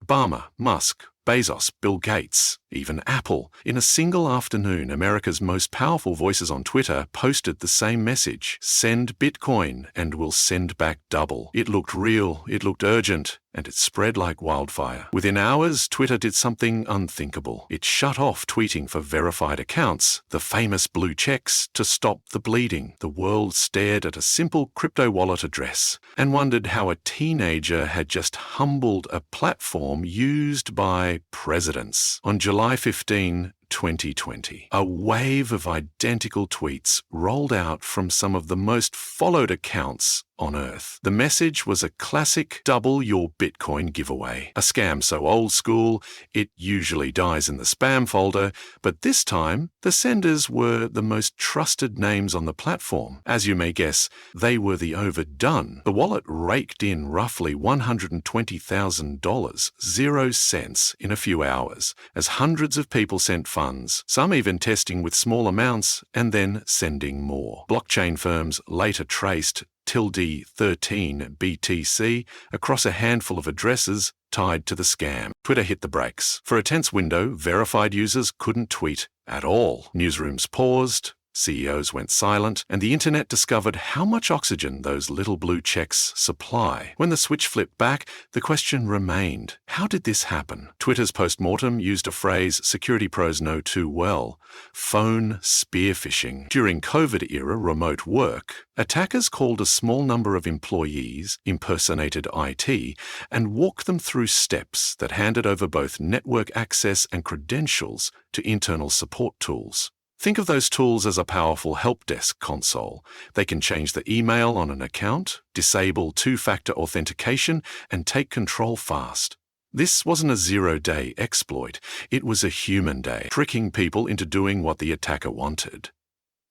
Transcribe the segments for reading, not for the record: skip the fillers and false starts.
Obama, Musk, Bezos, Bill Gates, even Apple. In a single afternoon, America's most powerful voices on Twitter posted the same message: send Bitcoin and we'll send back double. It looked real, it looked urgent, and it spread like wildfire. Within hours, Twitter did something unthinkable. It shut off tweeting for verified accounts, the famous blue checks, to stop the bleeding. The world stared at a simple crypto wallet address and wondered how a teenager had just humbled a platform used by presidents. On July 15, 2020, a wave of identical tweets rolled out from some of the most followed accounts on Earth. The message was a classic double your Bitcoin giveaway. A scam so old school, it usually dies in the spam folder, but this time, the senders were the most trusted names on the platform. As you may guess, they were the overdone. The wallet raked in roughly $120,000, 0 cents, in a few hours, as hundreds of people sent funds, some even testing with small amounts and then sending more. Blockchain firms later traced ~13 BTC across a handful of addresses tied to the scam. Twitter hit the brakes. For a tense window, verified users couldn't tweet at all. Newsrooms paused, CEOs went silent, and the internet discovered how much oxygen those little blue checks supply. When the switch flipped back, the question remained: how did this happen? Twitter's postmortem used a phrase security pros know too well: phone spear phishing. During COVID-era remote work, attackers called a small number of employees, impersonated IT, and walked them through steps that handed over both network access and credentials to internal support tools. Think of those tools as a powerful help desk console. They can change the email on an account, disable two-factor authentication, and take control fast. This wasn't a zero-day exploit. It was a human day, tricking people into doing what the attacker wanted.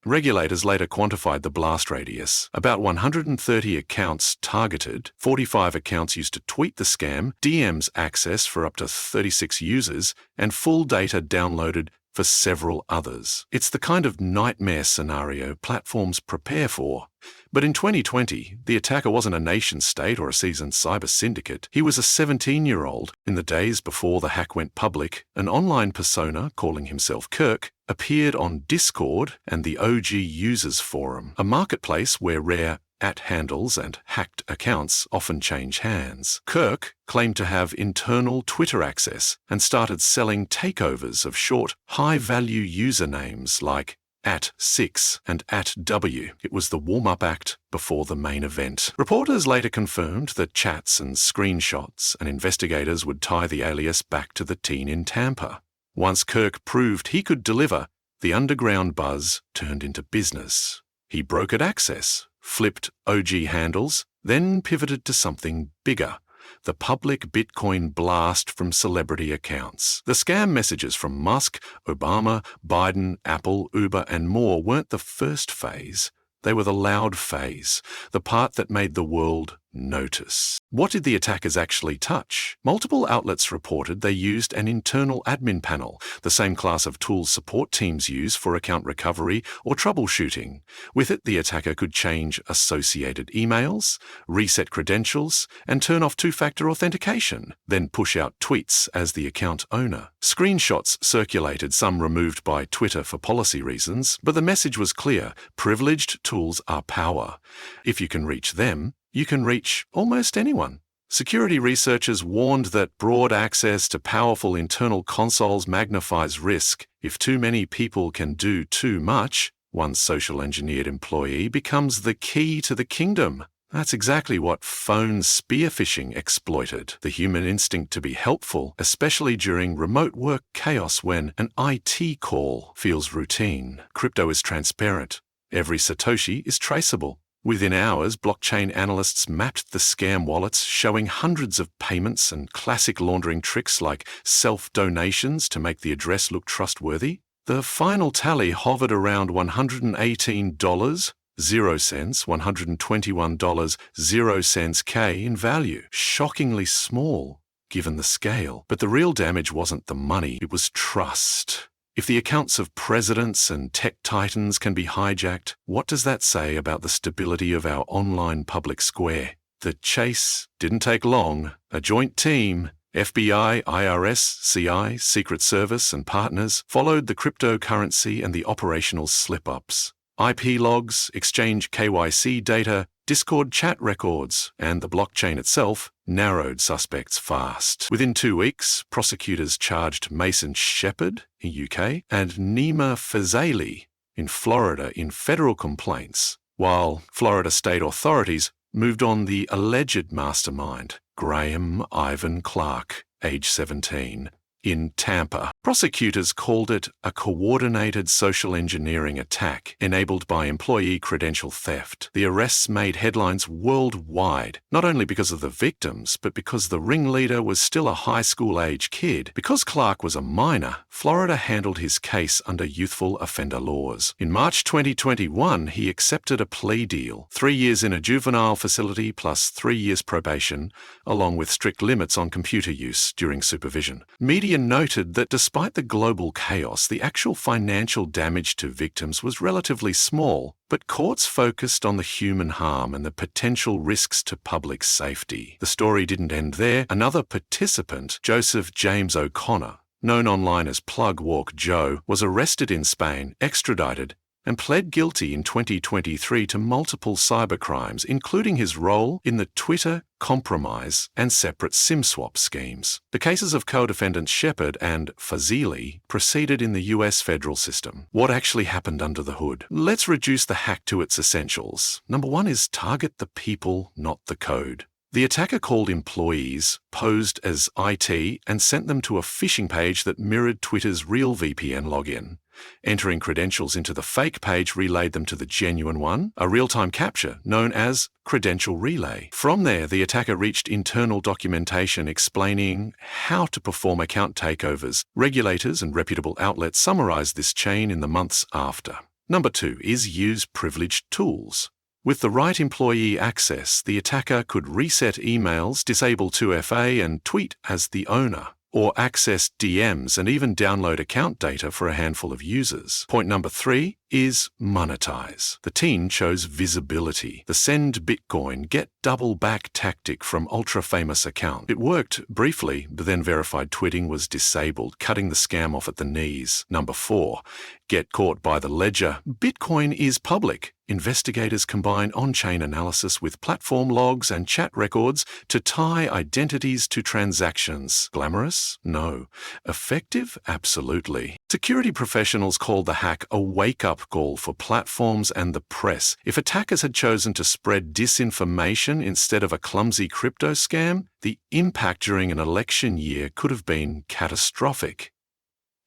Regulators later quantified the blast radius. About 130 accounts targeted, 45 accounts used to tweet the scam, DMs access for up to 36 users, and full data downloaded for several others. It's the kind of nightmare scenario platforms prepare for. But in 2020, the attacker wasn't a nation-state or a seasoned cyber syndicate. He was a 17-year-old. In the days before the hack went public, an online persona calling himself Kirk appeared on Discord and the OG Users Forum, a marketplace where rare @handles and hacked accounts often change hands. Kirk claimed to have internal Twitter access and started selling takeovers of short, high-value usernames like @6 and @W. It was the warm-up act before the main event. Reporters later confirmed that chats and screenshots, and investigators would tie the alias back to the teen in Tampa. Once Kirk proved he could deliver, the underground buzz turned into business. He brokered access, flipped OG handles, then pivoted to something bigger: the public Bitcoin blast from celebrity accounts. The scam messages from Musk, Obama, Biden, Apple, Uber, and more weren't the first phase. They were the loud phase, the part that made the world notice. What did the attackers actually touch? Multiple outlets reported they used an internal admin panel, the same class of tools support teams use for account recovery or troubleshooting. With it, the attacker could change associated emails, reset credentials, and turn off two-factor authentication, then push out tweets as the account owner. Screenshots circulated, some removed by Twitter for policy reasons, but the message was clear: privileged tools are power. If you can reach them, you can reach almost anyone. Security researchers warned that broad access to powerful internal consoles magnifies risk. If too many people can do too much, one social engineered employee becomes the key to the kingdom. That's exactly what phone spear phishing exploited: the human instinct to be helpful, especially during remote work chaos when an IT call feels routine. Crypto is transparent. Every Satoshi is traceable. Within hours, blockchain analysts mapped the scam wallets, showing hundreds of payments and classic laundering tricks like self-donations to make the address look trustworthy. The final tally hovered around $118, 0 cents, $121, 0 cents K in value. Shockingly small, given the scale. But the real damage wasn't the money, it was trust. If the accounts of presidents and tech titans can be hijacked, what does that say about the stability of our online public square? The chase didn't take long. A joint team, FBI, IRS, CI, Secret Service, and partners followed the cryptocurrency and the operational slip-ups. IP logs, Exchange KYC data, Discord chat records, and the blockchain itself narrowed suspects fast. Within 2 weeks, prosecutors charged Mason Shepherd in UK and Nima Fazeli in Florida in federal complaints, while Florida state authorities moved on the alleged mastermind, Graham Ivan Clark, age 17, in Tampa. Prosecutors called it a coordinated social engineering attack enabled by employee credential theft. The arrests made headlines worldwide, not only because of the victims, but because the ringleader was still a high school-age kid. Because Clark was a minor, Florida handled his case under youthful offender laws. In March 2021, he accepted a plea deal, 3 years in a juvenile facility plus 3 years probation, along with strict limits on computer use during supervision. Media noted that despite the global chaos, the actual financial damage to victims was relatively small, but courts focused on the human harm and the potential risks to public safety. The story didn't end there. Another participant, Joseph James O'Connor, known online as Plug Walk Joe, was arrested in Spain, extradited, and pled guilty in 2023 to multiple cybercrimes, including his role in the Twitter compromise and separate SIM swap schemes. The cases of co-defendants Shepherd and Fazeli proceeded in the US federal system. What actually happened under the hood? Let's reduce the hack to its essentials. Number 1 is target the people, not the code. The attacker called employees, posed as IT, and sent them to a phishing page that mirrored Twitter's real VPN login. Entering credentials into the fake page relayed them to the genuine one, a real-time capture known as credential relay. From there, the attacker reached internal documentation explaining how to perform account takeovers. Regulators and reputable outlets summarized this chain in the months after. Number 2 is use privileged tools. With the right employee access, the attacker could reset emails, disable 2FA, and tweet as the owner, or access DMs and even download account data for a handful of users. Point number 3 is monetize. The team chose visibility. The send Bitcoin, get double back tactic from ultra-famous account. It worked briefly, but then verified tweeting was disabled, cutting the scam off at the knees. Number 4, get caught by the ledger. Bitcoin is public. Investigators combine on-chain analysis with platform logs and chat records to tie identities to transactions. Glamorous? No. Effective? Absolutely. Security professionals called the hack a wake-up call for platforms and the press. If attackers had chosen to spread disinformation instead of a clumsy crypto scam, the impact during an election year could have been catastrophic.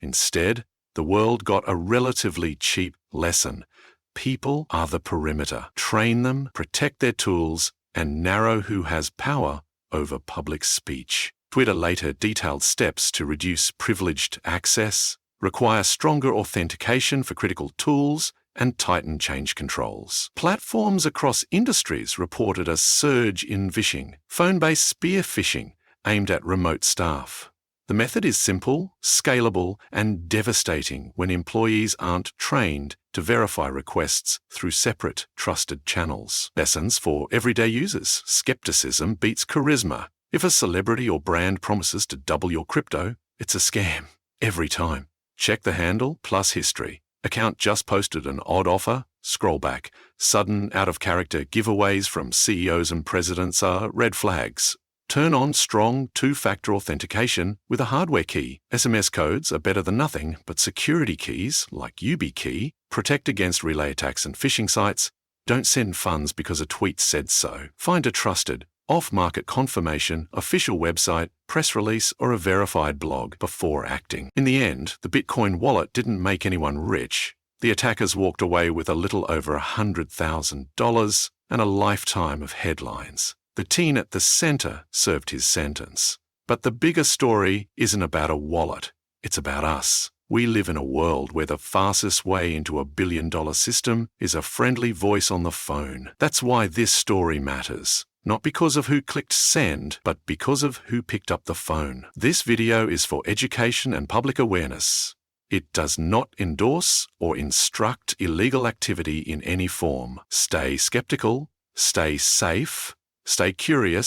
Instead, the world got a relatively cheap lesson. People are the perimeter. Train them, protect their tools, and narrow who has power over public speech. Twitter later detailed steps to reduce privileged access, require stronger authentication for critical tools, and tighten change controls. Platforms across industries reported a surge in phishing, phone-based spear phishing aimed at remote staff. The method is simple, scalable, and devastating when employees aren't trained to verify requests through separate, trusted channels. Lessons for everyday users. Skepticism beats charisma. If a celebrity or brand promises to double your crypto, it's a scam. Every time. Check the handle plus history. Account just posted an odd offer? Scroll back. Sudden, out-of-character giveaways from CEOs and presidents are red flags. Turn on strong two-factor authentication with a hardware key. SMS codes are better than nothing, but security keys, like YubiKey, protect against relay attacks and phishing sites. Don't send funds because a tweet said so. Find a trusted, off-market confirmation, official website, press release, or a verified blog before acting. In the end, the Bitcoin wallet didn't make anyone rich. The attackers walked away with a little over $100,000 and a lifetime of headlines. The teen at the center served his sentence. But the bigger story isn't about a wallet. It's about us. We live in a world where the fastest way into a billion-dollar system is a friendly voice on the phone. That's why this story matters. Not because of who clicked send, but because of who picked up the phone. This video is for education and public awareness. It does not endorse or instruct illegal activity in any form. Stay skeptical, stay safe, stay curious,